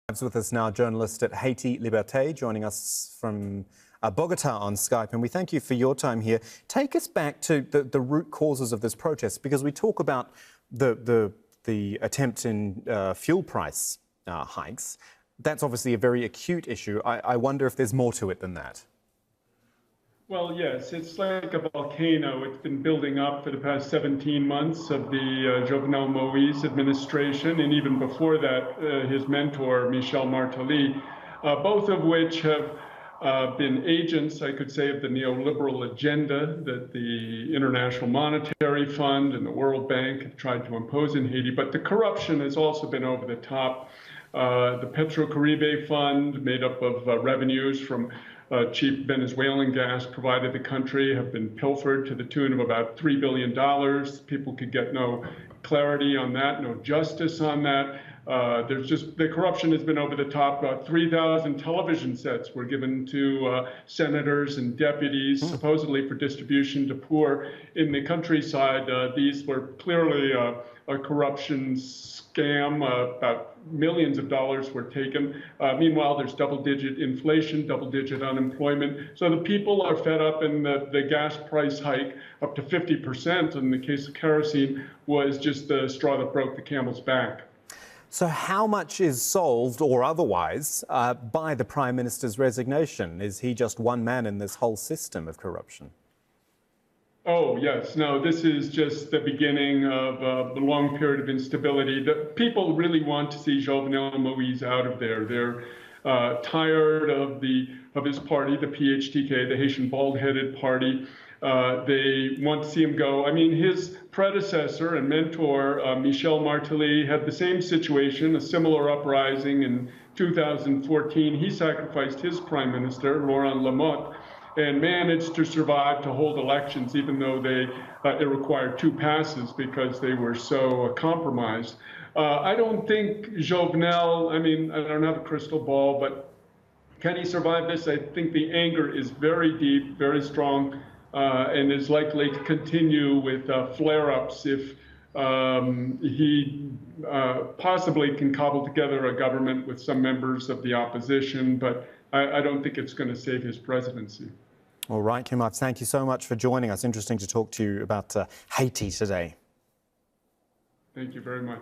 With us now, journalist at Haiti Liberté, joining us from Bogota on Skype, and we thank you for your time here. Take us back to the root causes of this protest, because we talk about the attempt in fuel price hikes. That's obviously a very acute issue. I wonder if there's more to it than that. Well, yes, it's like a volcano. It's been building up for the past 17 months of the Jovenel Moïse administration, and even before that, his mentor, Michel Martelly, both of which have been agents, I could say, of the neoliberal agenda that the International Monetary Fund and the World Bank have tried to impose in Haiti. But the corruption has also been over the top. The Petrocaribe Fund, made up of revenues from cheap Venezuelan gas provided the country, have been pilfered to the tune of about $3 billion. People could get no clarity on that, no justice on that. The corruption has been over the top. About 3,000 television sets were given to senators and deputies, supposedly for distribution to poor in the countryside. These were clearly a corruption scam. About millions of dollars were taken. Meanwhile, there's double-digit inflation, double-digit unemployment. So the people are fed up, and the gas price hike up to 50% in the case of kerosene was just the straw that broke the camel's back. So how much is solved, or otherwise, by the Prime Minister's resignation? Is he just one man in this whole system of corruption? Oh, yes. No, this is just the beginning of a long period of instability. The people really want to see Jovenel Moïse out of there. They're tired of his party, the PHTK, the Haitian bald-headed party. They want to see him go. I mean, his predecessor and mentor, Michel Martelly, had the same situation, a similar uprising in 2014. He sacrificed his prime minister, Laurent Lamotte, and managed to survive to hold elections, even though it required 2 passes because they were so compromised. I don't think Jovenel, I mean, I don't have a crystal ball, but can he survive this? I think the anger is very deep, very strong, and is likely to continue with flare-ups if he possibly can cobble together a government with some members of the opposition, but I don't think it's going to save his presidency. All right, Kim Ives, thank you so much for joining us. Interesting to talk to you about Haiti today. Thank you very much.